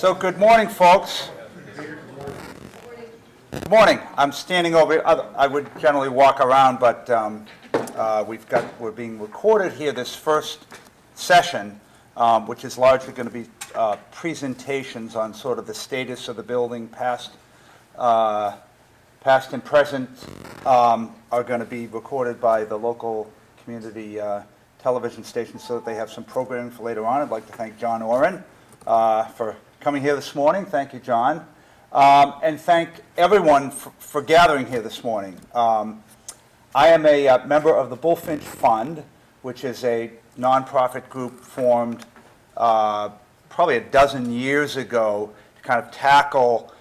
So good morning, folks. Good morning. I'm standing over. I would generally walk around, but we're being recorded here. This first session, which is largely going to be presentations on sort of the status of the building, past and present, are going to be recorded by the local community television station so that they have some programming for later on. I'd like to thank John Oren for coming here this morning. Thank you, John. And thank everyone for gathering here this morning. I am a member of the Bulfinch Fund, which is a nonprofit group formed probably a dozen years ago to kind of tackle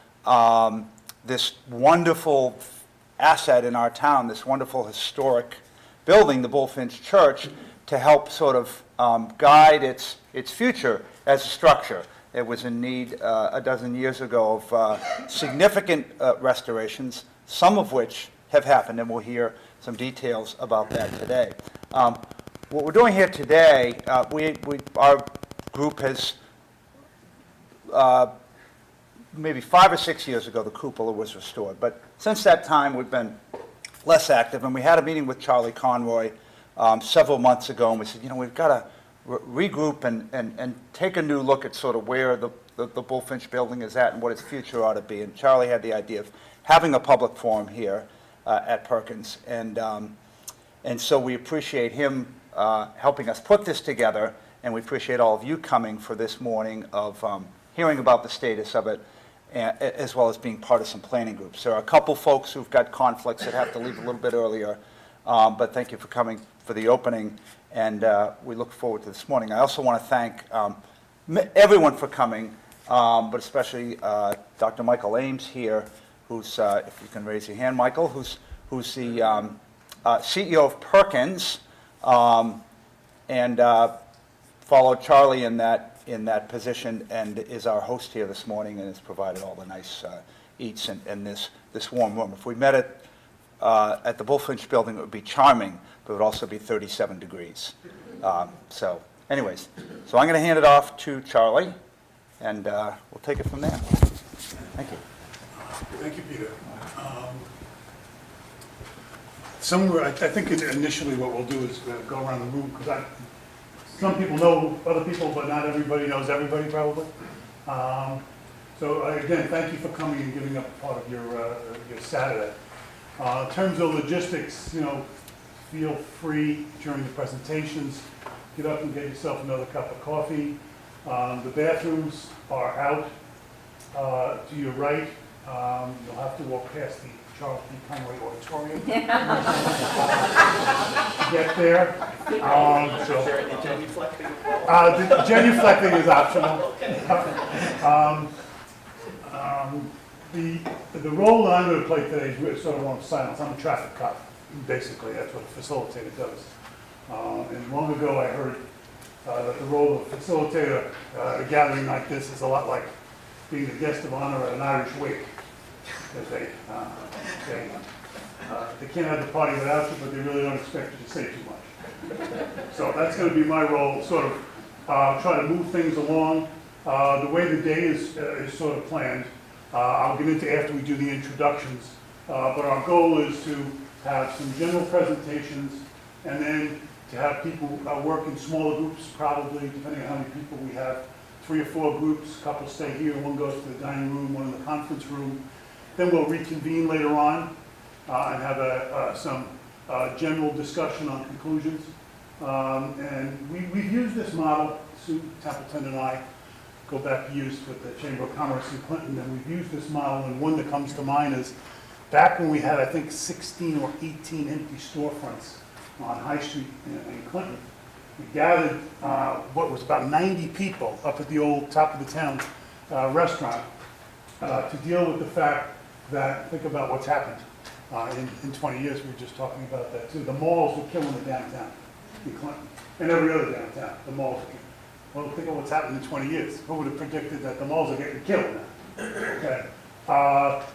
this wonderful asset in our town, this wonderful historic building, the Bullfinch Church, to help sort of guide its future as a structure. It was in need a dozen years ago of significant restorations, some of which have happened, and we'll hear some details about that today. What we're doing here today, our group has, maybe 5 or 6 years ago, the cupola was restored. But since that time, we've been less active, and we had a meeting with Charlie Conroy several months ago, and we said, we've got to regroup and take a new look at sort of where the Bullfinch building is at and what its future ought to be. And Charlie had the idea of having a public forum here at Perkins. And so we appreciate him helping us put this together, and we appreciate all of you coming for this morning of hearing about the status of it, as well as being part of some planning groups. There are a couple folks who've got conflicts that have to leave a little bit earlier, but thank you for coming for the opening, and we look forward to this morning. I also want to thank everyone for coming, but especially Dr. Michael Ames here, who's, if you can raise your hand, Michael, who's the CEO of Perkins, and followed Charlie in that position, and is our host here this morning, and has provided all the nice eats and this warm room. If we met at the Bullfinch building, it would be charming, but it would also be 37 degrees. So anyways, so I'm going to hand it off to Charlie, and we'll take it from there. Thank you. Thank you, Peter. I think initially what we'll do is go around the room, because some people know other people, but not everybody knows everybody, probably. So again, thank you for coming and giving up part of your Saturday. In terms of logistics, feel free during the presentations, get up and get yourself another cup of coffee. The bathrooms are out to your right. You'll have to walk past the Charles P. Conway Auditorium. Get there. The genuflecting is optional. The role that I'm going to play today is sort of one of silence. I'm a traffic cop. Basically, that's what a facilitator does. And long ago I heard that the role of a facilitator at a gathering like this is a lot like being the guest of honor at an Irish wake. Because they can't have the party without you, but they really don't expect you to say too much. So that's going to be my role, sort of try to move things along. The way the day is sort of planned, I'll get into after we do the introductions, but our goal is to have some general presentations, and then to have people work in smaller groups, probably, depending on how many people we have, 3 or 4 groups, a couple stay here, one goes to the dining room, one in the conference room. Then we'll reconvene later on and have some general discussion on conclusions. And we've used this model, Sue Templeton and I go back years with the Chamber of Commerce in Clinton, and we've used this model, and one that comes to mind is back when we had, I think, 16 or 18 empty storefronts on High Street in Clinton. We gathered what was about 90 people up at the old top of the town restaurant to deal with the fact that, think about what's happened in 20 years. We were just talking about that too. The malls were killing the downtown in Clinton, and every other downtown, the malls were killing. Well, think of what's happened in 20 years. Who would have predicted that the malls are getting killed now? Okay.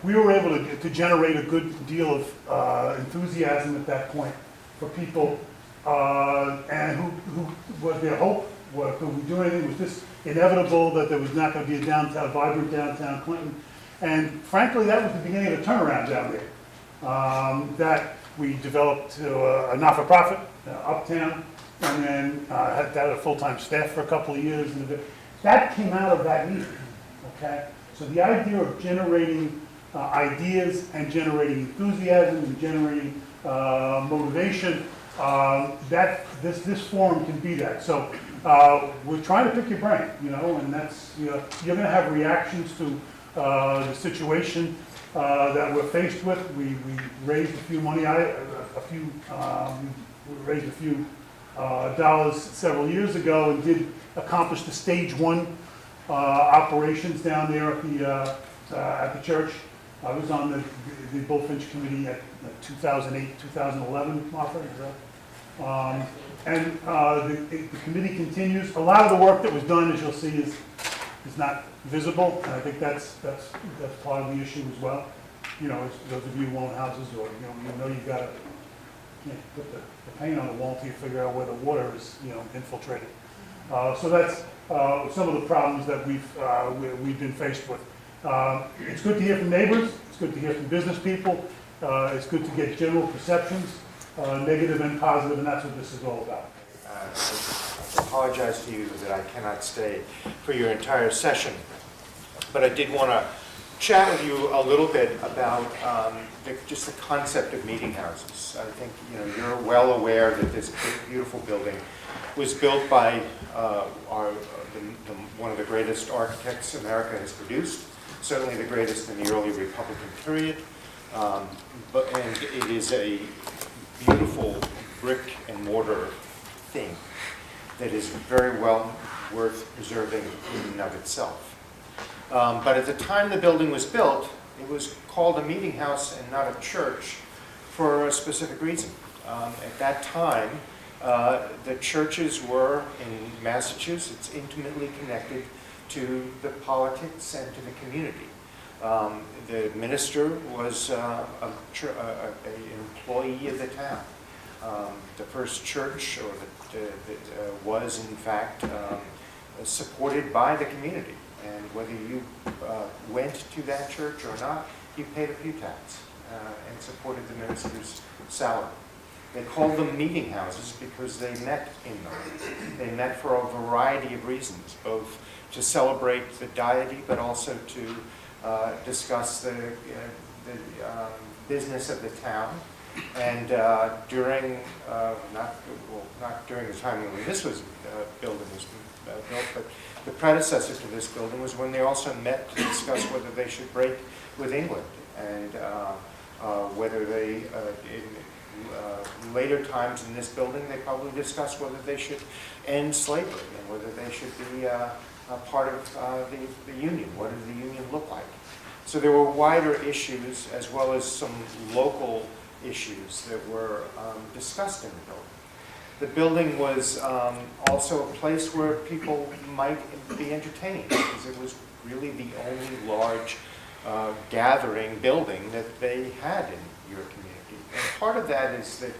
We were able to generate a good deal of enthusiasm at that point for people, and who was their hope? Could we do anything? Was this inevitable that there was not going to be a vibrant downtown Clinton. And frankly, that was the beginning of the turnaround down there. That we developed a not-for-profit, uptown, and then had a full-time staff for a couple of years. And that came out of that meeting, okay? So the idea of generating ideas and generating enthusiasm and generating motivation, this forum can be that. So we're trying to pick your brain, and that's, you're going to have reactions to the situation that we're faced with. We raised a few money, we raised a few dollars several years ago and did accomplish the stage 1 operations down there at the church. I was on the Bullfinch committee at 2008, 2011, Martha, is that? And the committee continues. A lot of the work that was done, as you'll see, is not visible, and I think that's part of the issue as well. As those of you who own houses, or you've got to put the paint on the wall until you figure out where the water is infiltrated. So that's some of the problems that we've been faced with. It's good to hear from neighbors. It's good to hear from business people. It's good to get general perceptions, negative and positive, and that's what this is all about. I apologize to you that I cannot stay for your entire session, but I did want to chat with you a little bit about just the concept of meeting houses. I think you're well aware that this beautiful building was built by one of the greatest architects America has produced, certainly the greatest in the early Republican period, and it is a beautiful brick and mortar thing that is very well worth preserving in and of itself. But at the time the building was built, it was called a meeting house and not a church for a specific reason. At that time, the churches were, in Massachusetts, intimately connected to the politics and to the community. The minister was an employee of the town. The first church was, in fact, supported by the community. And whether you went to that church or not, you paid a pew tax and supported the minister's salary. They called them meeting houses because they met in them. They met for a variety of reasons, both to celebrate the deity, but also to discuss the business of the town. And during, not during the time when this building was built, but the predecessor to this building was when they also met to discuss whether they should break with England, and whether they, in later times in this building, they probably discussed whether they should end slavery and whether they should be a part of the Union. What did the Union look like? So there were wider issues as well as some local issues that were discussed in the building. The building was also a place where people might be entertained, because it was really the only large gathering building that they had in your community. And part of that is that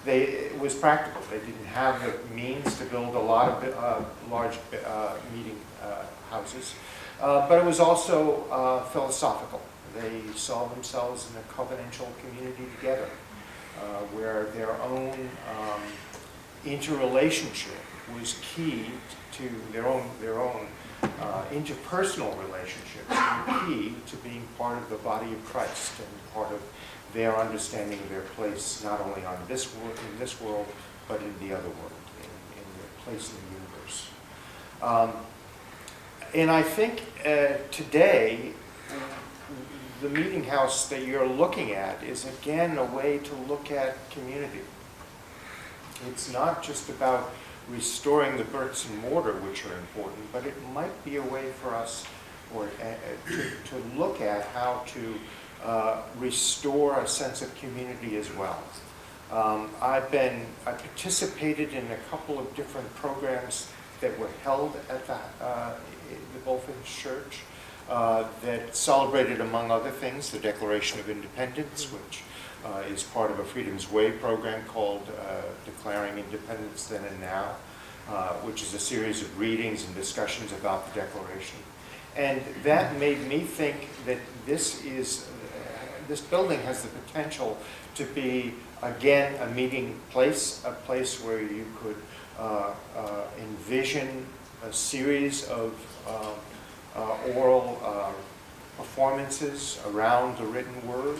it was practical. They didn't have the means to build a lot of large meeting houses, but it was also philosophical. They saw themselves in a covenantal community together, where their own interrelationship was key to their own interpersonal relationships, were key to being part of the body of Christ and part of their understanding of their place, not only on in this world, but in the other world, in their place in the universe. And I think today, the meeting house that you're looking at is again a way to look at community. It's not just about restoring the bricks and mortar, which are important, but it might be a way for us to look at how to restore a sense of community as well. I participated in a couple of different programs that were held at the Bulfinch Church that celebrated, among other things, the Declaration of Independence, which is part of a Freedom's Way program called Declaring Independence Then and Now. which is a series of readings and discussions about the Declaration. And that made me think that this building has the potential to be, again, a meeting place, a place where you could envision a series of oral performances around the written word,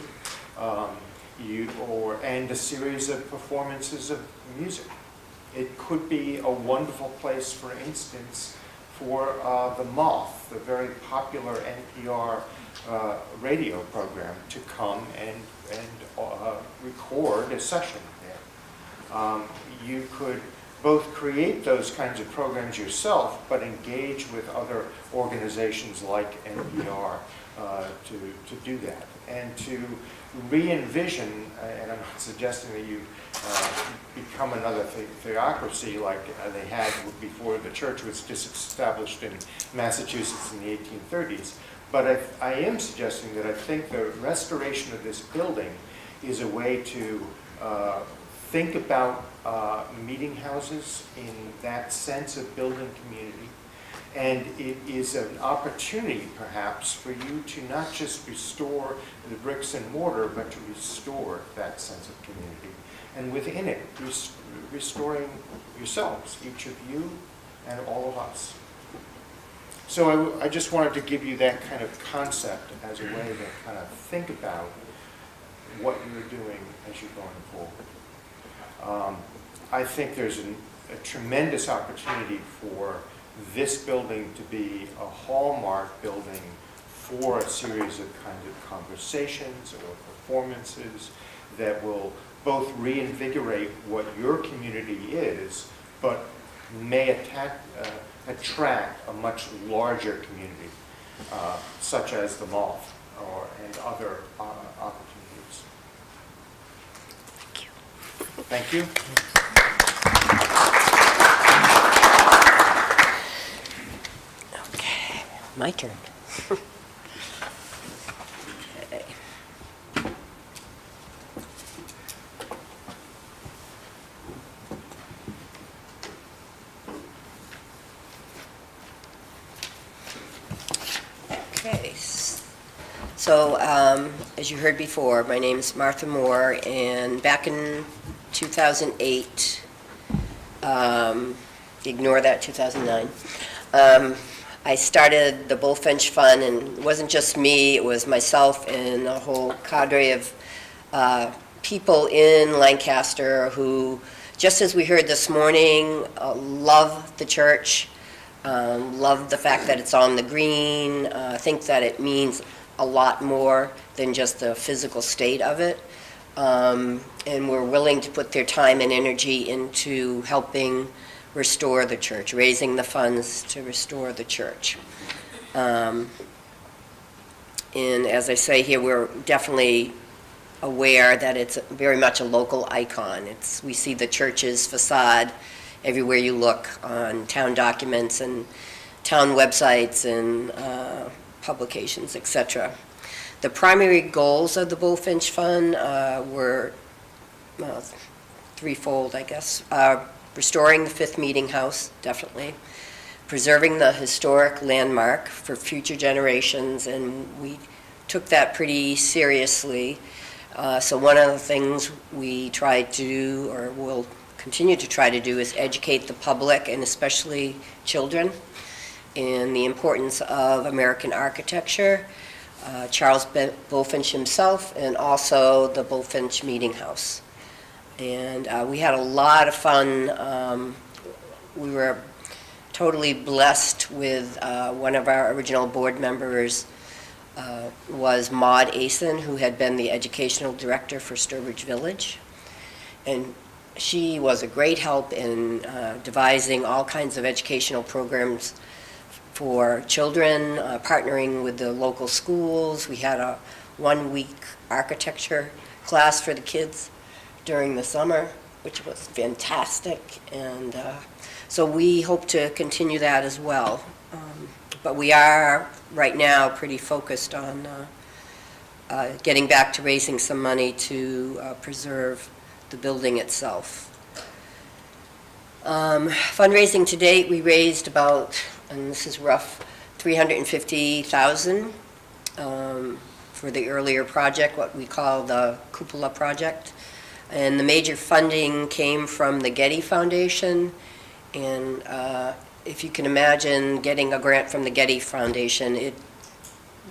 and a series of performances of music. It could be a wonderful place, for instance, for The Moth, the very popular NPR radio program, to come and record a session there. You could both create those kinds of programs yourself, but engage with other organizations like NPR to do that, and to re-envision, and I'm not suggesting that you become another theocracy like they had before the church was disestablished in Massachusetts in the 1830s, but I am suggesting that I think the restoration of this building is a way to think about meeting houses in that sense of building community. And it is an opportunity, perhaps, for you to not just restore the bricks and mortar, but to restore that sense of community. And within it, restoring yourselves, each of you and all of us. So I just wanted to give you that kind of concept as a way to kind of think about what you're doing as you're going forward. I think there's a tremendous opportunity for this building to be a hallmark building for a series of kinds of conversations or performances that will both reinvigorate what your community is, but may attract a much larger community, such as the Moth and other opportunities. Thank you. Okay, my turn. Okay. Okay, so as you heard before, my name is Martha Moore, and back in 2008, ignore that 2009, I started the Bullfinch Fund, and it wasn't just me, it was myself and a whole cadre of people in Lancaster who, just as we heard this morning, love the church, love the fact that it's on the green, think that it means a lot more than just the physical state of it, and were willing to put their time and energy into helping restore the church, raising the funds to restore the church. And as I say here, we're definitely aware that it's very much a local icon. We see the church's facade everywhere you look, on town documents and town websites and publications, etc. The primary goals of the Bullfinch Fund were threefold, I guess. Restoring the fifth meeting house, definitely. Preserving the historic landmark for future generations, and we took that pretty seriously. So one of the things we tried to do, or will continue to try to do, is educate the public, and especially children, in the importance of American architecture, Charles Bulfinch himself, and also the Bullfinch Meeting House. And we had a lot of fun. We were totally blessed with one of our original board members was Maud Asen, who had been the educational director for Sturbridge Village. And she was a great help in devising all kinds of educational programs for children, partnering with the local schools. We had a one-week architecture class for the kids during the summer, which was fantastic, and so we hope to continue that as well. But we are right now pretty focused on getting back to raising some money to preserve the building itself. Fundraising to date, we raised about, and this is rough, 350,000 for the earlier project, what we call the Cupola project. And the major funding came from the Getty Foundation. And if you can imagine getting a grant from the Getty Foundation,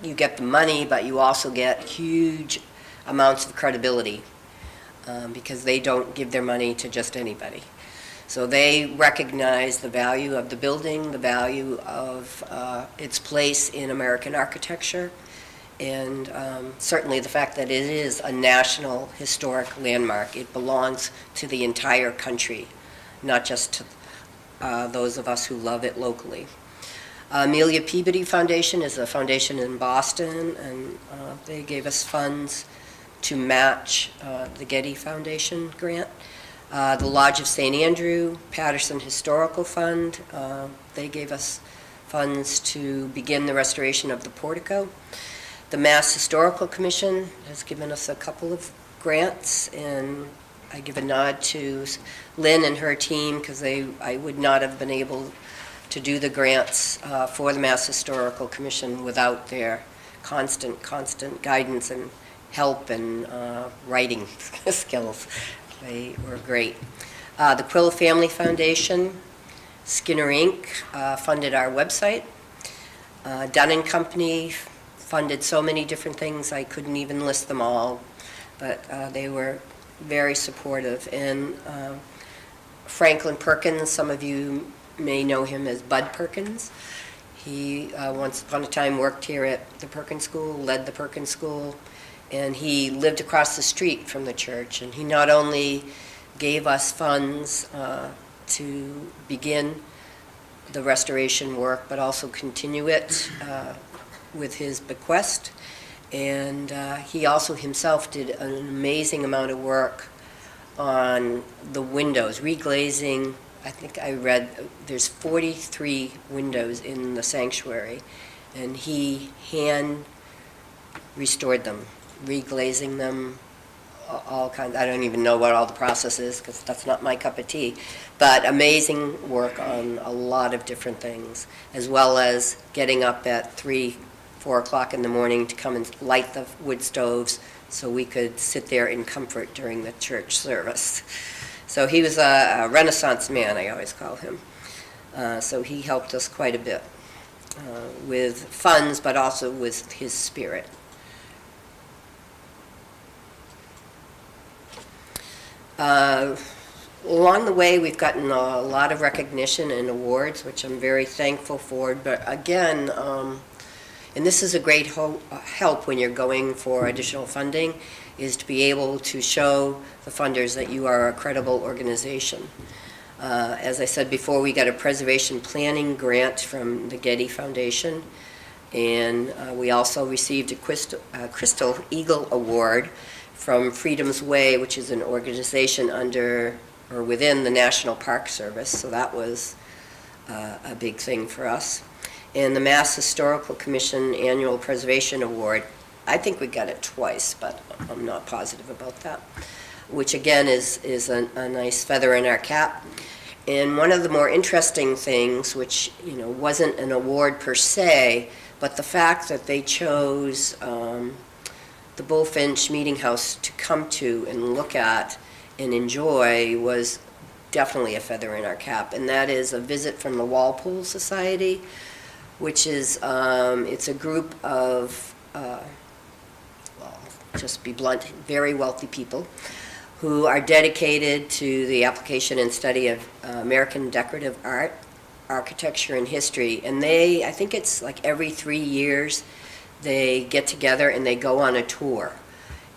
you get the money, but you also get huge amounts of credibility because they don't give their money to just anybody. So they recognize the value of the building, the value of its place in American architecture, and certainly the fact that it is a national historic landmark. It belongs to the entire country, not just to those of us who love it locally. Amelia Peabody Foundation is a foundation in Boston, and they gave us funds to match the Getty Foundation grant. The Lodge of St. Andrew, Patterson Historical Fund, they gave us funds to begin the restoration of the portico. The Mass Historical Commission has given us a couple of grants, and I give a nod to Lynn and her team because I would not have been able to do the grants for the Mass Historical Commission without their constant guidance and help and writing skills. They were great. The Quill Family Foundation, Skinner Inc. Funded our website. Dunn & Company funded so many different things, I couldn't even list them all, but they were very supportive. And Franklin Perkins, some of you may know him as Bud Perkins. He once upon a time worked here at the Perkins School, led the Perkins School, and he lived across the street from the church. And he not only gave us funds to begin the restoration work, but also continue it with his bequest. And he also himself did an amazing amount of work on the windows, reglazing. I think I read there's 43 windows in the sanctuary, and he hand restored them, reglazing them, all kinds. I don't even know what all the process is because that's not my cup of tea, but amazing work on a lot of different things, as well as getting up at 4 o'clock in the morning to come and light the wood stoves so we could sit there in comfort during the church service. So he was a Renaissance man, I always call him. So he helped us quite a bit with funds, but also with his spirit. Along the way, we've gotten a lot of recognition and awards, which I'm very thankful for. But again, and this is a great help when you're going for additional funding, is to be able to show the funders that you are a credible organization. As I said before, we got a preservation planning grant from the Getty Foundation, and we also received a Crystal Eagle Award from Freedom's Way, which is an organization under or within the National Park Service, so that was a big thing for us. And the Mass Historical Commission Annual Preservation Award, I think we got it twice, but I'm not positive about that, which again is a nice feather in our cap. And one of the more interesting things, which wasn't an award per se, but the fact that they chose the Bullfinch Meeting House to come to and look at and enjoy was definitely a feather in our cap, and that is a visit from the Walpole Society, which is, it's a group of, well, just be blunt, very wealthy people who are dedicated to the application and study of American decorative art, architecture, and history. And they, I think it's like every 3 years, they get together and they go on a tour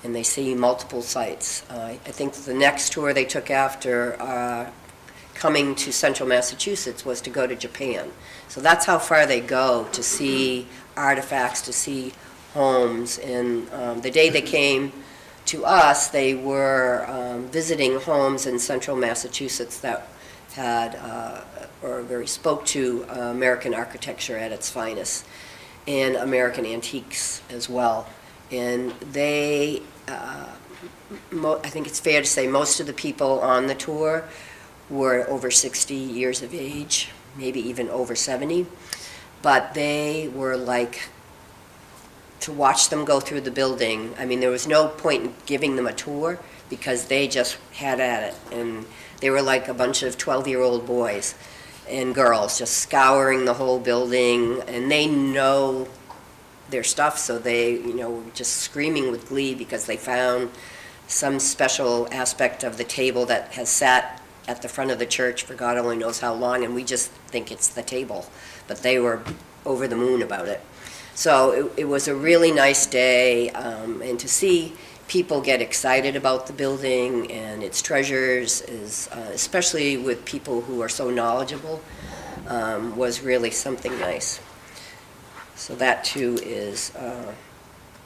and they see multiple sites. I think the next tour they took after coming to central Massachusetts was to go to Japan. So that's how far they go to see artifacts, to see homes. And the day they came to us, they were visiting homes in central Massachusetts that had, or very spoke to American architecture at its finest, and American antiques as well. And they, I think it's fair to say most of the people on the tour were over 60 years of age, maybe even over 70. But they were like, to watch them go through the building, I mean, there was no point in giving them a tour because they just had at it. And they were like a bunch of 12-year-old boys and girls just scouring the whole building, and they know their stuff, so they, you know, were just screaming with glee because they found some special aspect of the table that has sat at the front of the church for God only knows how long, and we just think it's the table. But they were over the moon about it. So it was a really nice day, and to see people get excited about the building and its treasures, is, especially with people who are so knowledgeable, was really something nice. So that too is a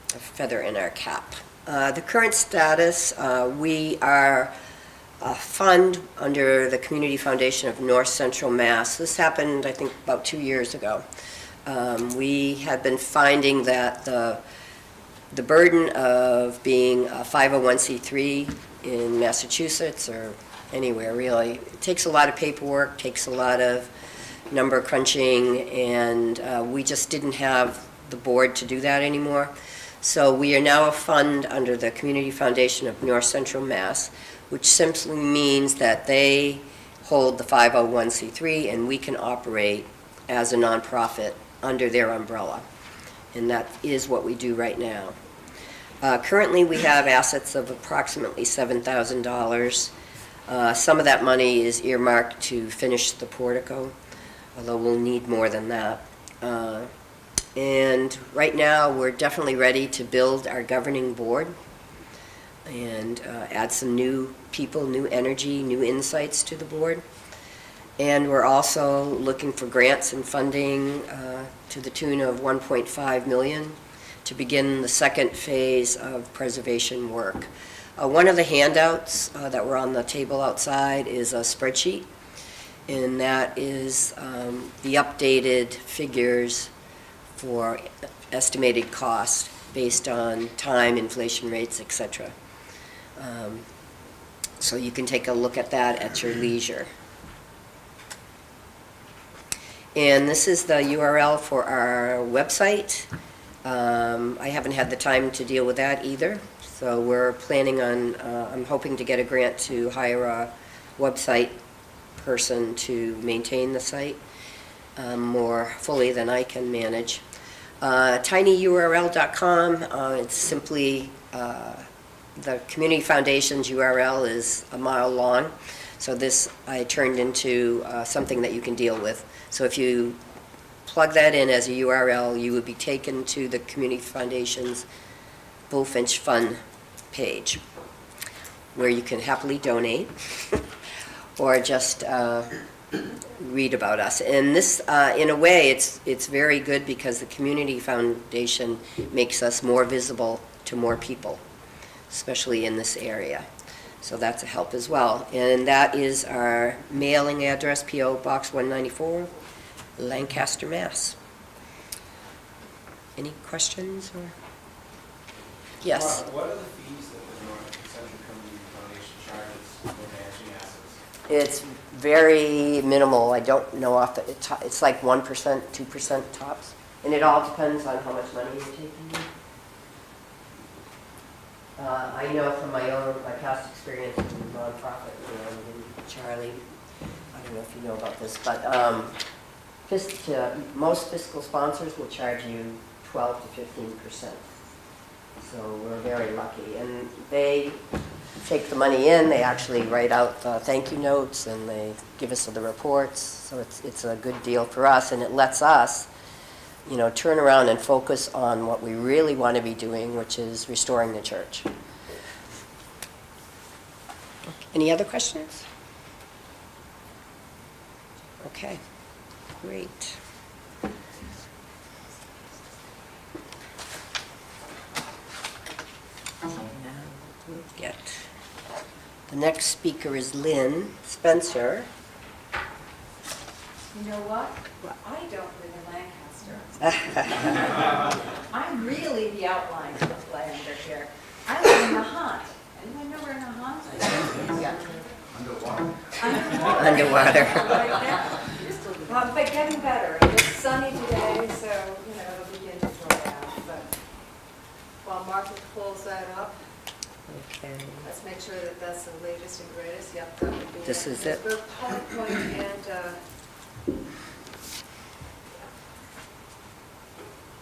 feather in our cap. The current status, we are a fund under the Community Foundation of North Central Mass. This happened, I think, about 2 years ago. We had been finding that the burden of being a 501c3 in Massachusetts, or anywhere really, it takes a lot of paperwork, takes a lot of number crunching, and we just didn't have the board to do that anymore. So we are now a fund under the Community Foundation of North Central Mass, which simply means that they hold the 501c3 and we can operate as a nonprofit under their umbrella. And that is what we do right now. Currently, we have assets of approximately $7,000. Some of that money is earmarked to finish the portico, although we'll need more than that. And right now, we're definitely ready to build our governing board and add some new people, new energy, new insights to the board. And we're also looking for grants and funding to the tune of $1.5 million to begin the second phase of preservation work. One of the handouts that were on the table outside is a spreadsheet, and that is the updated figures for estimated cost based on time, inflation rates, etc. So you can take a look at that at your leisure. And this is the URL for our website. I haven't had the time to deal with that either. So we're planning on, I'm hoping to get a grant to hire a website person to maintain the site more fully than I can manage. tinyurl.com, it's simply, the Community Foundation's URL is a mile long. So this I turned into something that you can deal with. So if you plug that in as a URL, you would be taken to the Community Foundation's Bullfinch Fund page, where you can happily donate or just read about us. And this, in a way, it's very good because the Community Foundation makes us more visible to more people, especially in this area. So that's a help as well. And that is our mailing address, P.O. Box 194, Lancaster, Mass. Any questions? Or? Yes? What are the fees that the North Central Community Foundation charges for managing assets? It's very minimal. I don't know off the, it's like 1%, 2% tops. And it all depends on how much money you're taking in. I know from my past experience in nonprofit, and Charlie, I don't know if you know about this, but most fiscal sponsors will charge you 12 to 15%. So we're very lucky. And they take the money in, they actually write out the thank you notes, and they give us the reports. So it's a good deal for us, and it lets us, turn around and focus on what we really want to be doing, which is restoring the church. Any other questions? Okay, great. Now we'll get, the next speaker is Lynn Spencer. You know what? I don't live in Lancaster. I'm really the outlander here. I live in Nahant. Anyone know where Nahant is? Yeah. Underwater. Right now. But getting better. It's sunny today, so, it'll begin to dry out. But while Martha pulls that up, Okay. let's make sure that that's the latest and greatest. Yep, that would be. This is it. Both PowerPoint and,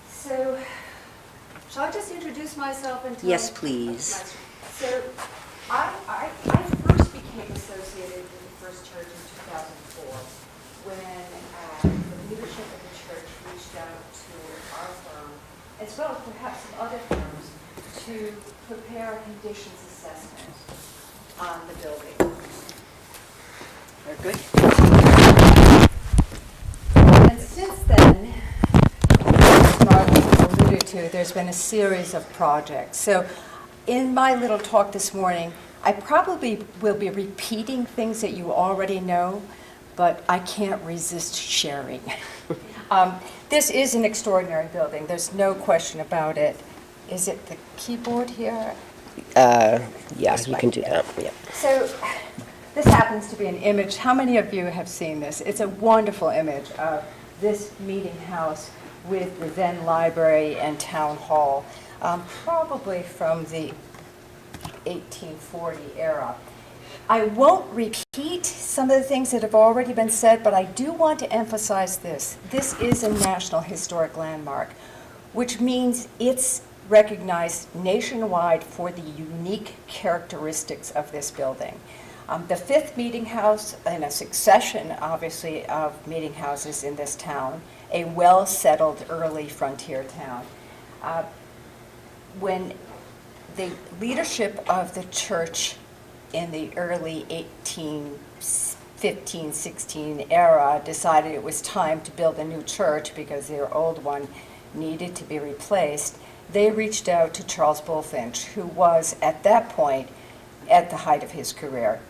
so, shall I just introduce myself and tell? Yes, please. So, I first became associated with the First Church in 2004 when the leadership of the church reached out to our firm, as well as perhaps some other firms, to prepare a conditions assessment on the building. Very good. And since then, as Mark alluded to, there's been a series of projects. So in my little talk this morning, I probably will be repeating things that you already know, but I can't resist sharing. This is an extraordinary building. There's no question about it. Is it the keyboard here? Yeah, you can do that, yeah. So this happens to be an image. How many of you have seen this? It's a wonderful image of this meeting house with the then library and town hall, probably from the 1840 era. I won't repeat some of the things that have already been said, but I do want to emphasize this. This is a National Historic Landmark, which means it's recognized nationwide for the unique characteristics of this building. The fifth meeting house in a succession, obviously, of meeting houses in this town, a well-settled early frontier town. When the leadership of the church in the early 1815, 16 era decided it was time to build a new church because their old one needed to be replaced, they reached out to Charles Bulfinch, who was at that point at the height of his career.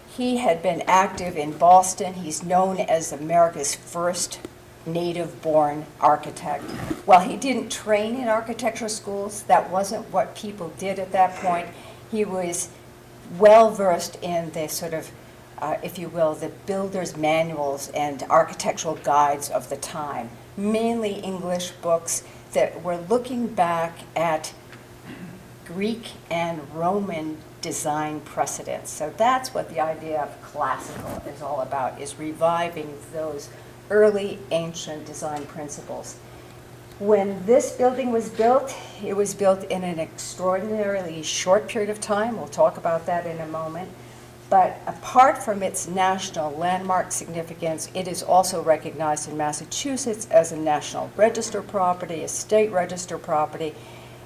He had been active in Boston. He's known as America's first native-born architect. While he didn't train in architectural schools, that wasn't what people did at that point. He was well-versed in the sort of, if you will, the builder's manuals and architectural guides of the time, mainly English books that were looking back at Greek and Roman design precedents. So that's what the idea of classical is all about, is reviving those early ancient design principles. When this building was built, it was built in an extraordinarily short period of time. We'll talk about that in a moment. But apart from its national landmark significance, it is also recognized in Massachusetts as a National Register property, a state register property.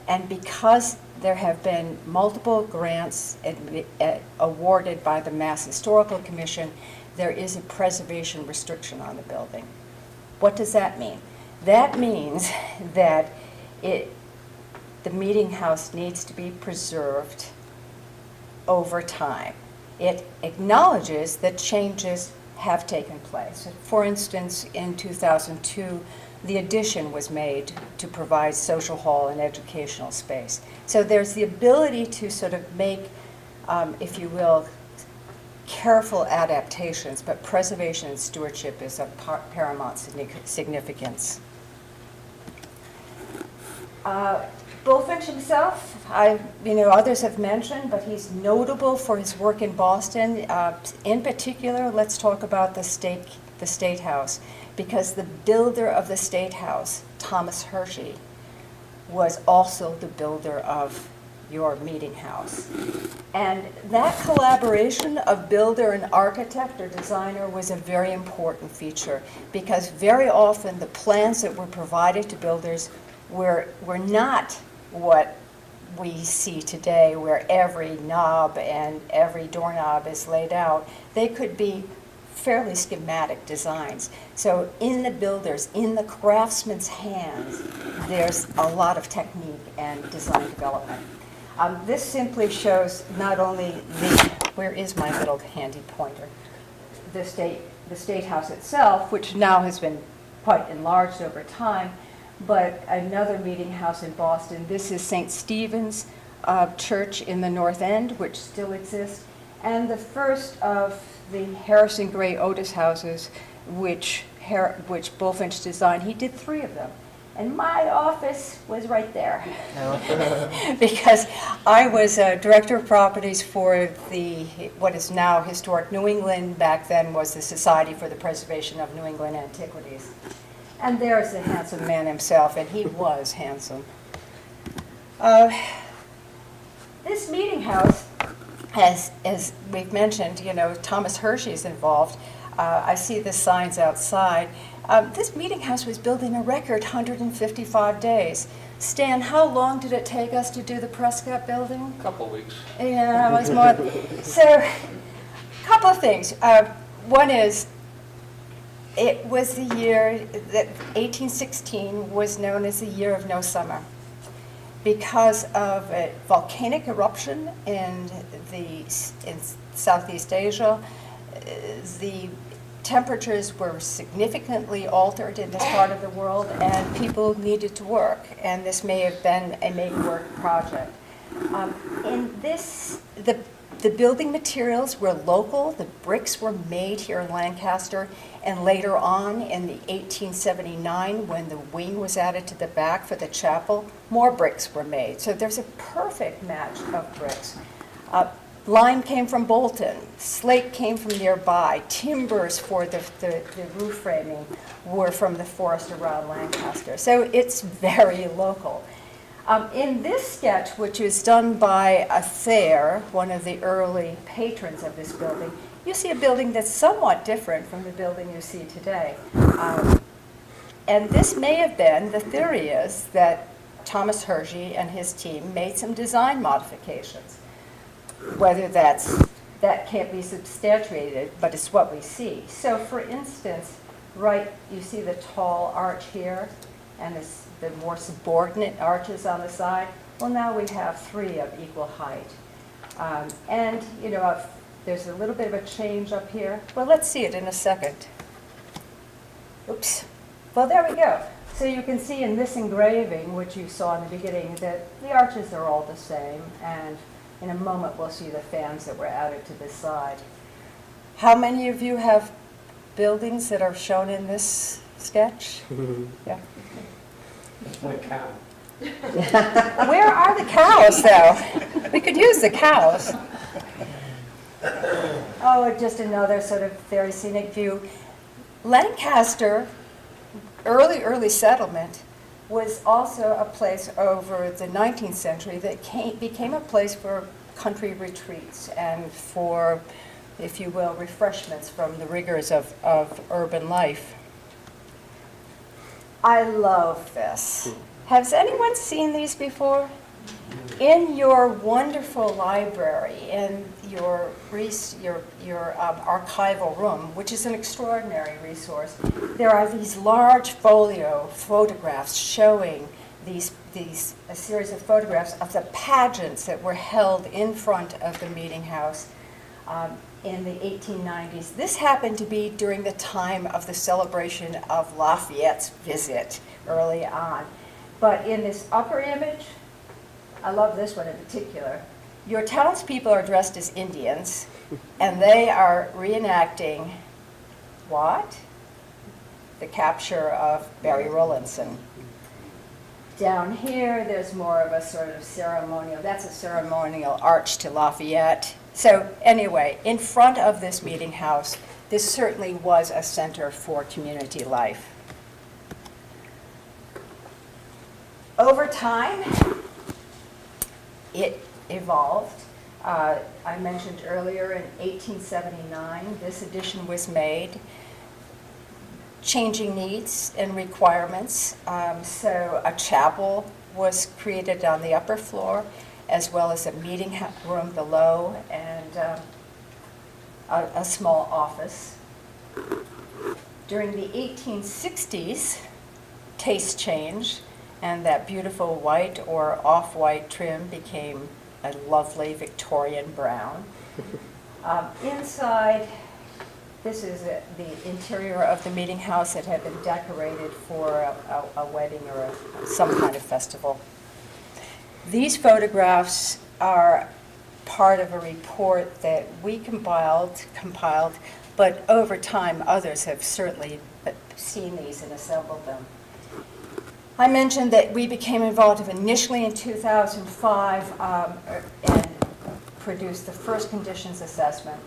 And because there have been multiple grants awarded by the Mass Historical Commission, there is a preservation restriction on the building. What does that mean? That means that the meeting house needs to be preserved over time. It acknowledges that changes have taken place. For instance, in 2002, the addition was made to provide social hall and educational space. So there's the ability to sort of make, if you will, careful adaptations, but preservation and stewardship is of paramount significance. Bullfinch himself, others have mentioned, but he's notable for his work in Boston. In particular, let's talk about the State House, because the builder of the State House, Thomas Hershey, was also the builder of your meeting house. And that collaboration of builder and architect or designer was a very important feature, because very often the plans that were provided to builders were not what we see today, where every knob and every doorknob is laid out. They could be fairly schematic designs. So in the builders, in the craftsman's hands, there's a lot of technique and design development. This simply shows not only where is my little handy pointer? The State House itself, which now has been quite enlarged over time, but another meeting house in Boston. This is St. Stephen's Church in the North End, which still exists. and the first of the Harrison Gray Otis houses, which Bulfinch designed. He did 3 of them. And my office was right there. Because I was Director of Properties for what is now Historic New England. Back then was the Society for the Preservation of New England Antiquities. And there's the handsome man himself, and he was handsome. This meeting house, as we've mentioned, Thomas Hershey's involved. I see the signs outside. This meeting house was built in a record 155 days. Stan, how long did it take us to do the Prescott Building? A couple of weeks. Yeah, it was more. So, a couple of things. One is, it was the year that 1816 was known as the year of no summer because of a volcanic eruption in Southeast Asia. The temperatures were significantly altered in this part of the world, and people needed to work, and this may have been a make-work project. The building materials were local. The bricks were made here in Lancaster, and later on in the 1879, when the wing was added to the back for the chapel, more bricks were made. So there's a perfect match of bricks. Lime came from Bolton, slate came from nearby, timbers for the roof framing were from the forest around Lancaster. So it's very local. In this sketch, which was done by Thayer, one of the early patrons of this building, you see a building that's somewhat different from the building you see today. And this may have been, the theory is, that Thomas Hershey and his team made some design modifications. Whether that can't be substantiated, but it's what we see. So for instance, you see the tall arch here, and the more subordinate arches on the side. Well, now we have 3 of equal height. And, there's a little bit of a change up here. Well, let's see it in a second. Oops. Well, there we go. So you can see in this engraving, which you saw in the beginning, that the arches are all the same, and in a moment we'll see the fans that were added to this side. How many of you have buildings that are shown in this sketch? Yeah. My cow. Where are the cows, though? We could use the cows. Oh, just another sort of very scenic view. Lancaster, early settlement, was also a place over the 19th century that became a place for country retreats and for, if you will, refreshments from the rigors of urban life. I love this. Has anyone seen these before? In your wonderful library, in your archival room, which is an extraordinary resource, there are these large folio photographs showing a series of photographs of the pageants that were held in front of the meeting house in the 1890s. This happened to be during the time of the celebration of Lafayette's visit early on. But in this upper image, I love this one in particular, your townspeople are dressed as Indians, and they are reenacting what? The capture of Barry Rowlandson. Down here, there's more of a sort of ceremonial, that's a ceremonial arch to Lafayette. So anyway, in front of this meeting house, this certainly was a center for community life. Over time, it evolved. I mentioned earlier in 1879, this addition was made, changing needs and requirements. So a chapel was created on the upper floor, as well as a meeting room below and a small office. During the 1860s, taste changed, and that beautiful white or off-white trim became a lovely Victorian brown. Inside, this is the interior of the meeting house that had been decorated for a wedding or some kind of festival. These photographs are part of a report that we compiled, but over time, others have certainly seen these and assembled them. I mentioned that we became involved initially in 2005 and produced the first conditions assessment.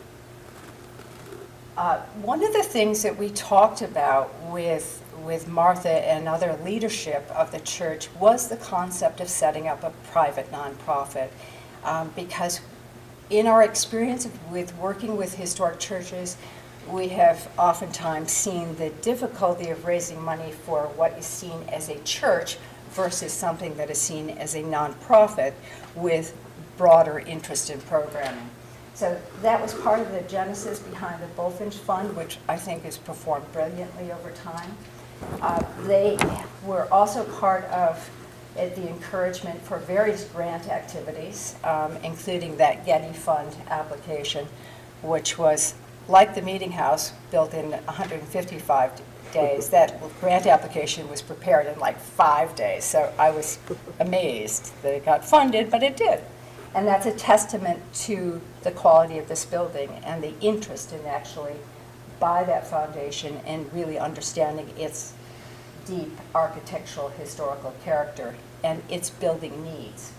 One of the things that we talked about with Martha and other leadership of the church was the concept of setting up a private nonprofit, because in our experience with working with historic churches, we have oftentimes seen the difficulty of raising money for what is seen as a church versus something that is seen as a nonprofit with broader interest in programming. So that was part of the genesis behind the Bulfinch Fund, which I think has performed brilliantly over time. They were also part of the encouragement for various grant activities, including that Getty Fund application, which was like the Meeting House, built in 155 days. That grant application was prepared in like 5 days. So I was amazed that it got funded, but it did. And that's a testament to the quality of this building and the interest in actually by that foundation and really understanding its deep architectural historical character and its building needs.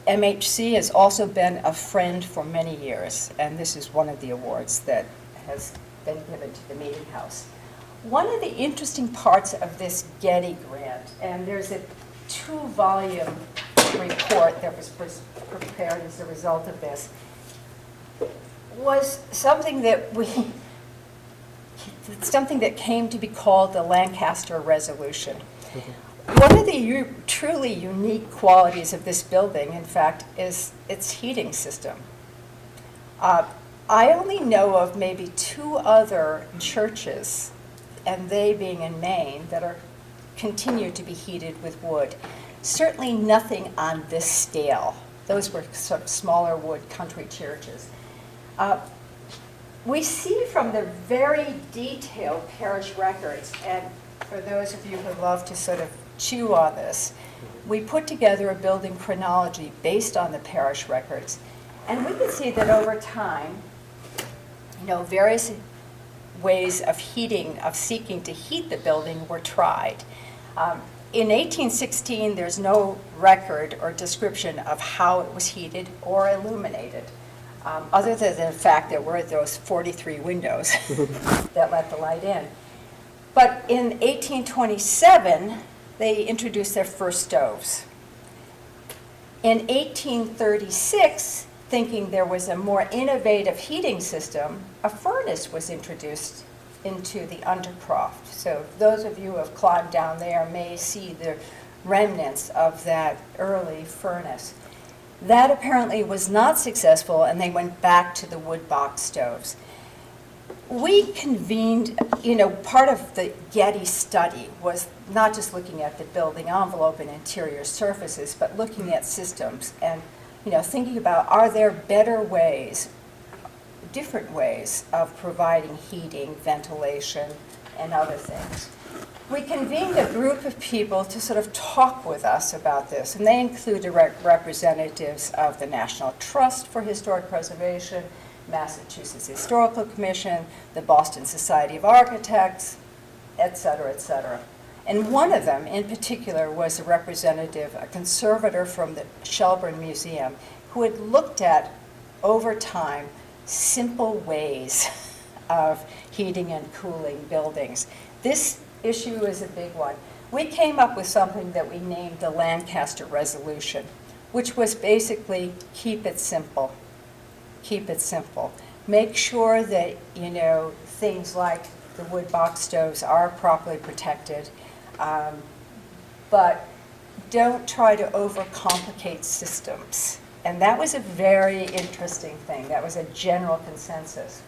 MHC has also been a friend for many years, and this is one of the awards that has been given to the Meeting House. One of the interesting parts of this Getty grant, and there's a 2-volume report that was prepared as a result of this, was something that came to be called the Lancaster Resolution. One of the truly unique qualities of this building, in fact, is its heating system. I only know of maybe 2 other churches, and they being in Maine, that continue to be heated with wood. Certainly nothing on this scale. Those were sort of smaller wood country churches. We see from the very detailed parish records, and for those of you who love to sort of chew on this, we put together a building chronology based on the parish records. And we can see that over time, various ways of seeking to heat the building were tried. In 1816, there's no record or description of how it was heated or illuminated, other than the fact there were those 43 windows that let the light in. But in 1827, they introduced their first stoves. In 1836, thinking there was a more innovative heating system, a furnace was introduced into the undercroft. So those of you who have climbed down there may see the remnants of that early furnace. That apparently was not successful, and they went back to the wood box stoves. We convened, part of the Getty study was not just looking at the building envelope and interior surfaces, but looking at systems and, thinking about, are there better ways, different ways of providing heating, ventilation, and other things. We convened a group of people to sort of talk with us about this, and they included representatives of the National Trust for Historic Preservation, Massachusetts Historical Commission, the Boston Society of Architects, et cetera, et cetera. And one of them in particular was a representative, a conservator from the Shelburne Museum, who had looked at, over time, simple ways of heating and cooling buildings. This issue is a big one. We came up with something that we named the Lancaster Resolution, which was basically keep it simple. Keep it simple. Make sure that, things like the wood box stoves are properly protected, but don't try to overcomplicate systems. And that was a very interesting thing. That was a general consensus.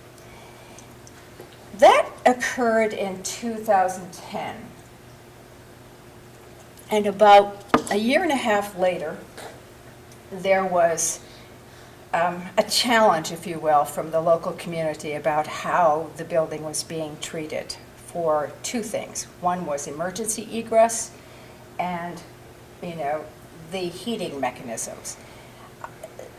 That occurred in 2010. And about a year and a half later, there was a challenge, if you will, from the local community about how the building was being treated for 2 things. One was emergency egress and, the heating mechanisms.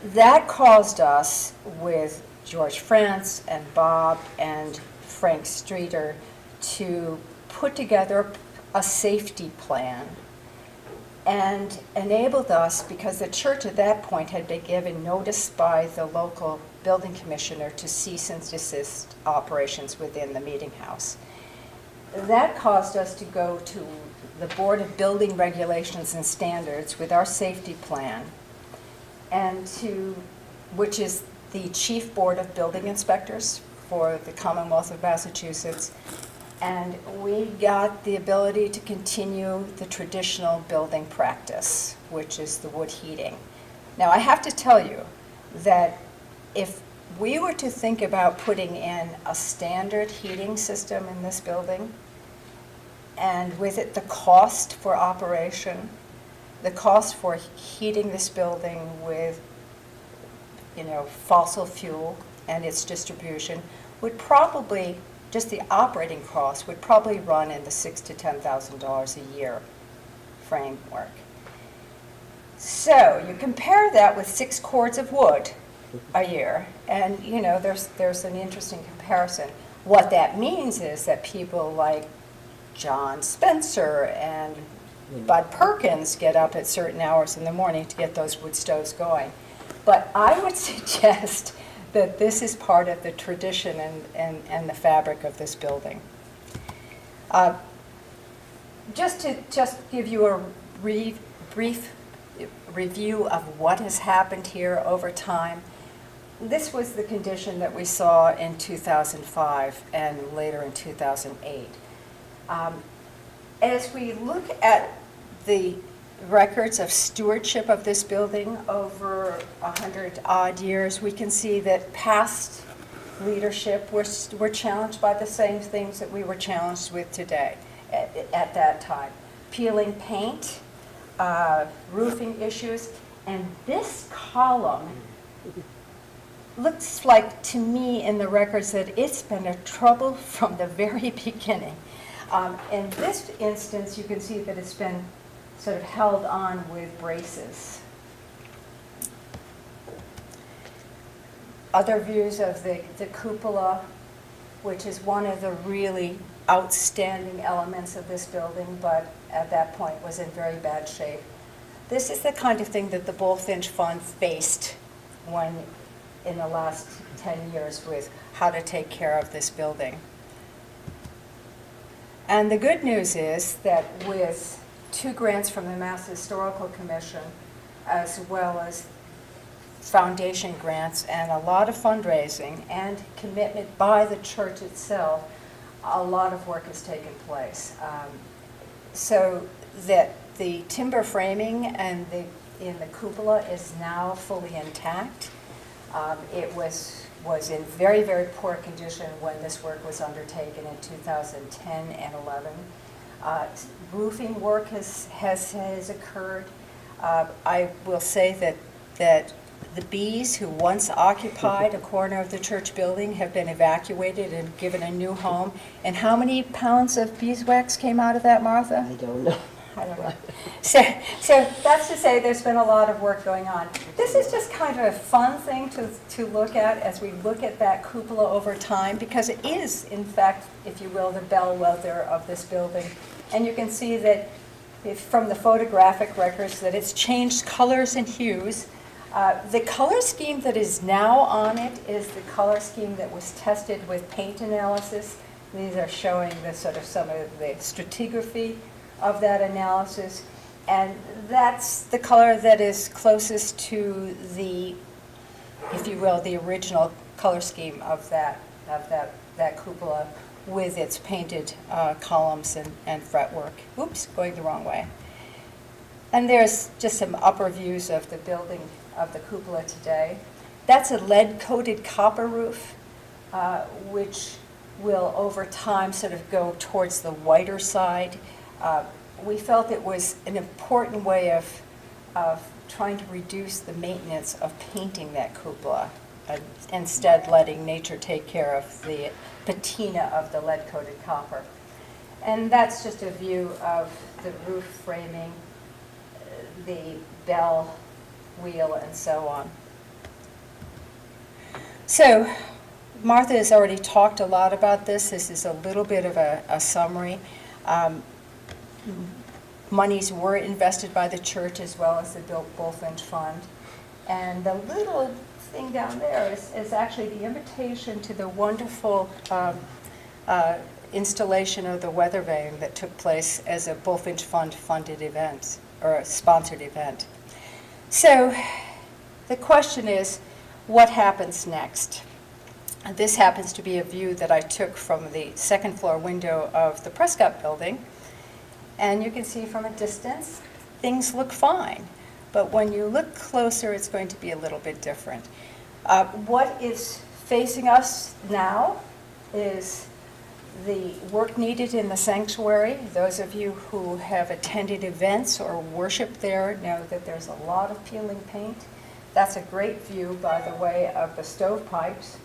That caused us, with George France and Bob and Frank Streeter, to put together a safety plan and enabled us, because the church at that point had been given notice by the local building commissioner to cease and desist operations within the meeting house. That caused us to go to the Board of Building Regulations and Standards with our safety plan, and which is the chief board of building inspectors for the Commonwealth of Massachusetts. And we got the ability to continue the traditional building practice, which is the wood heating. Now, I have to tell you that if we were to think about putting in a standard heating system in this building, and with it the cost for operation, the cost for heating this building with, fossil fuel and its distribution would probably, just the operating cost would probably run in the $6,000 to $10,000 a year framework. So you compare that with 6 cords of wood a year, and there's an interesting comparison. What that means is that people like John Spencer and Bud Perkins get up at certain hours in the morning to get those wood stoves going. But I would suggest that this is part of the tradition and the fabric of this building. Just to give you a brief review of what has happened here over time, this was the condition that we saw in 2005 and later in 2008. As we look at the records of stewardship of this building over 100-odd years, we can see that past leadership were challenged by the same things that we were challenged with today at that time. Peeling paint, roofing issues, and this column looks like, to me, in the records, that it's been a trouble from the very beginning. In this instance, you can see that it's been sort of held on with braces. Other views of the cupola, which is one of the really outstanding elements of this building, but at that point was in very bad shape. This is the kind of thing that the Bulfinch Fund faced in the last 10 years with how to take care of this building. And the good news is that with 2 grants from the Mass Historical Commission, as well as foundation grants and a lot of fundraising and commitment by the church itself, a lot of work has taken place. So that the timber framing and in the cupola is now fully intact. It was in very, very poor condition when this work was undertaken in 2010 and 11. Roofing work has occurred. I will say that the bees who once occupied a corner of the church building have been evacuated and given a new home. And how many pounds of beeswax came out of that, Martha? I don't know. I don't know. So that's to say there's been a lot of work going on. This is just kind of a fun thing to look at as we look at that cupola over time, because it is, in fact, if you will, the bellwether of this building. And you can see that from the photographic records that it's changed colors and hues. The color scheme that is now on it is the color scheme that was tested with paint analysis. These are showing the sort of some of the stratigraphy of that analysis, and that's the color that is closest to the, if you will, the original color scheme of that cupola with its painted columns and fretwork. Oops, going the wrong way. And there's just some upper views of the building of the cupola today. That's a lead-coated copper roof, which will over time sort of go towards the whiter side. We felt it was an important way of trying to reduce the maintenance of painting that cupola, instead letting nature take care of the patina of the lead-coated copper. And that's just a view of the roof framing, the bell wheel, and so on. So Martha has already talked a lot about this. This is a little bit of a summary. Monies were invested by the church as well as the Bulfinch Fund. And the little thing down there is actually the invitation to the wonderful installation of the weather vane that took place as a Bulfinch Fund funded event, or a sponsored event. So the question is, what happens next? And this happens to be a view that I took from the second floor window of the Prescott Building. And you can see from a distance, things look fine. But when you look closer, it's going to be a little bit different. What is facing us now is the work needed in the sanctuary. Those of you who have attended events or worshiped there know that there's a lot of peeling paint. That's a great view, by the way, of the stovepipes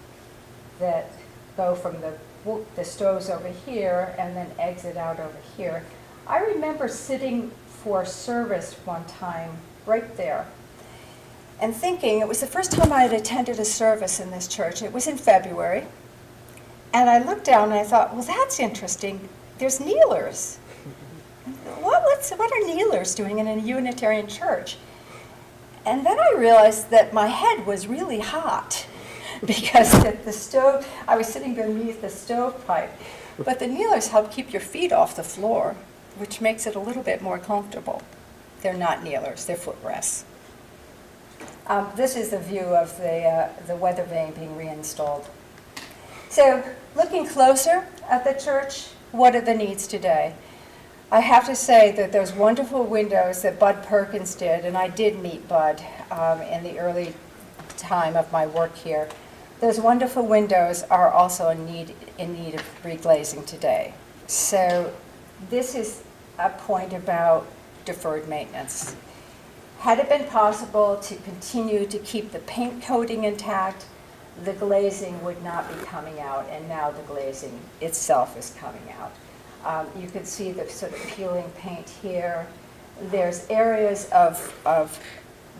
that go from the stoves over here and then exit out over here. I remember sitting for service one time right there and thinking, it was the first time I had attended a service in this church. It was in February. And I looked down and I thought, well, that's interesting. There's kneelers. What are kneelers doing in a Unitarian church? And then I realized that my head was really hot because the stove, I was sitting beneath the stovepipe. But the kneelers help keep your feet off the floor, which makes it a little bit more comfortable. They're not kneelers, they're footrests. This is the view of the weather vane being reinstalled. So looking closer at the church, what are the needs today? I have to say that those wonderful windows that Bud Perkins did, and I did meet Bud in the early time of my work here, those wonderful windows are also in need of reglazing today. So this is a point about deferred maintenance. Had it been possible to continue to keep the paint coating intact, the glazing would not be coming out, and now the glazing itself is coming out. You can see the sort of peeling paint here. There's areas of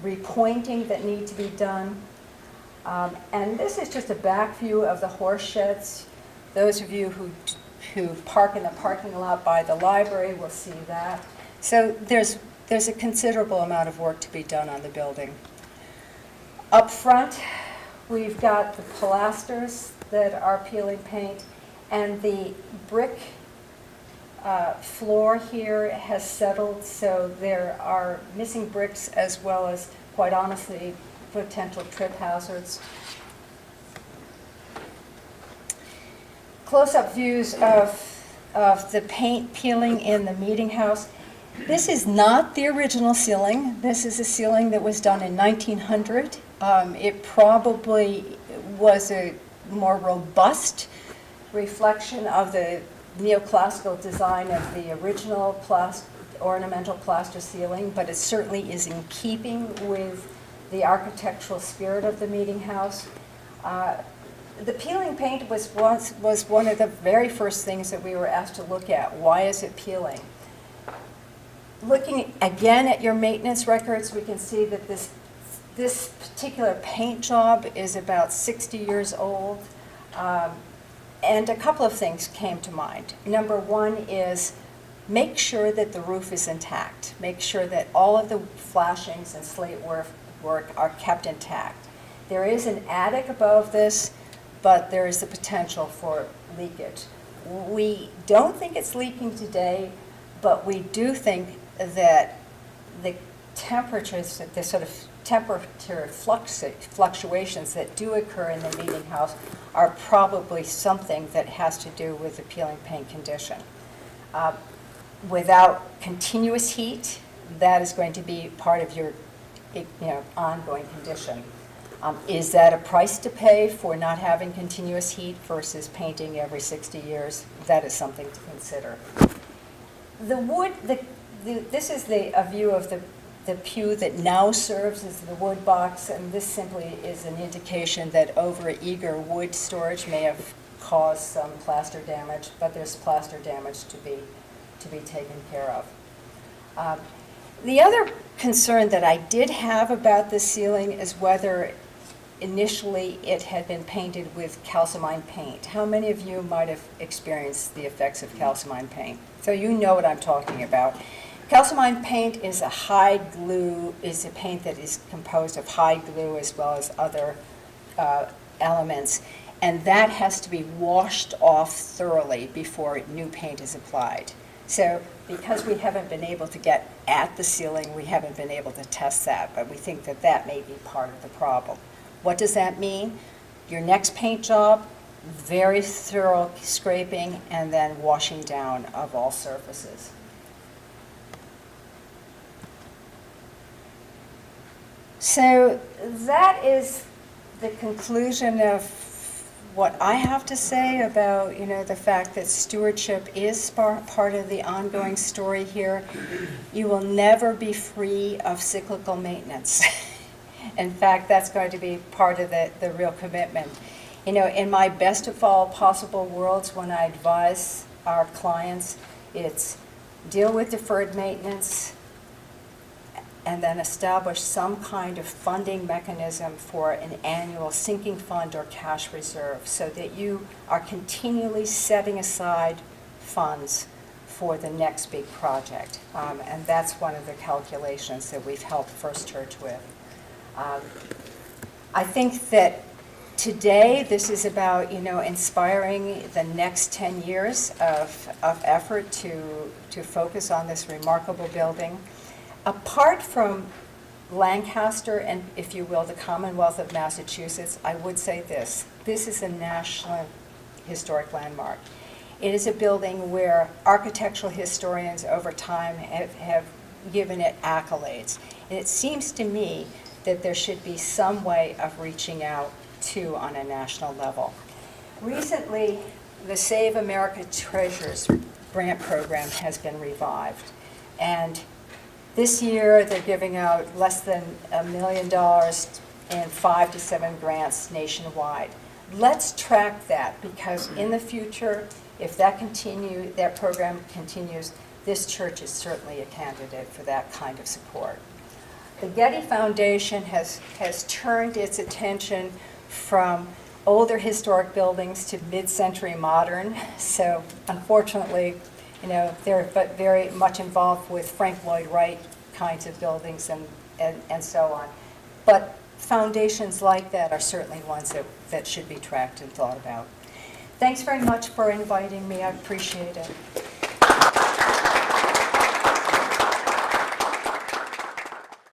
repointing that need to be done. And this is just a back view of the horse sheds. Those of you who park in the parking lot by the library will see that. So there's a considerable amount of work to be done on the building. Up front, we've got the pilasters that are peeling paint, and the brick floor here has settled, so there are missing bricks as well as, quite honestly, potential trip hazards. Close-up views of the paint peeling in the meeting house. This is not the original ceiling. This is a ceiling that was done in 1900. It probably was a more robust reflection of the neoclassical design of the original ornamental plaster ceiling, but it certainly is in keeping with the architectural spirit of the meeting house. The peeling paint was one of the very first things that we were asked to look at. Why is it peeling? Looking again at your maintenance records, we can see that this particular paint job is about 60 years old. And a couple of things came to mind. Number one is make sure that the roof is intact. Make sure that all of the flashings and slate work are kept intact. There is an attic above this, but there is the potential for leakage. We don't think it's leaking today, but we do think that the temperatures, the sort of temperature fluctuations that do occur in the meeting house are probably something that has to do with the peeling paint condition. Without continuous heat, that is going to be part of your ongoing condition. Is that a price to pay for not having continuous heat versus painting every 60 years? That is something to consider. The wood, this is a view of the pew that now serves as the wood box, and this simply is an indication that over-eager wood storage may have caused some plaster damage, but there's plaster damage to be taken care of. The other concern that I did have about this ceiling is whether initially it had been painted with calcimine paint. How many of you might have experienced the effects of calcimine paint? So you know what I'm talking about. Calcimine paint is a high glue, is a paint that is composed of high glue as well as other elements, and that has to be washed off thoroughly before new paint is applied. So because we haven't been able to get at the ceiling, we haven't been able to test that, but we think that that may be part of the problem. What does that mean? Your next paint job, very thorough scraping and then washing down of all surfaces. So that is the conclusion of what I have to say about, the fact that stewardship is part of the ongoing story here. You will never be free of cyclical maintenance. In fact, that's going to be part of the real commitment. In my best of all possible worlds, when I advise our clients, it's deal with deferred maintenance, and then establish some kind of funding mechanism for an annual sinking fund or cash reserve so that you are continually setting aside funds for the next big project. And that's one of the calculations that we've helped First Church with. I think that today this is about, inspiring the next 10 years of effort to focus on this remarkable building. Apart from Lancaster and, if you will, the Commonwealth of Massachusetts, I would say this. This is a national historic landmark. It is a building where architectural historians over time have given it accolades. And it seems to me that there should be some way of reaching out to on a national level. Recently, the Save America Treasures grant program has been revived. And this year, they're giving out less than $1 million in 5 to 7 grants nationwide. Let's track that, because in the future, if that program continues, this church is certainly a candidate for that kind of support. The Getty Foundation has turned its attention from older historic buildings to mid-century modern. So unfortunately, they're very much involved with Frank Lloyd Wright kinds of buildings and so on. But foundations like that are certainly ones that should be tracked and thought about. Thanks very much for inviting me. I appreciate it.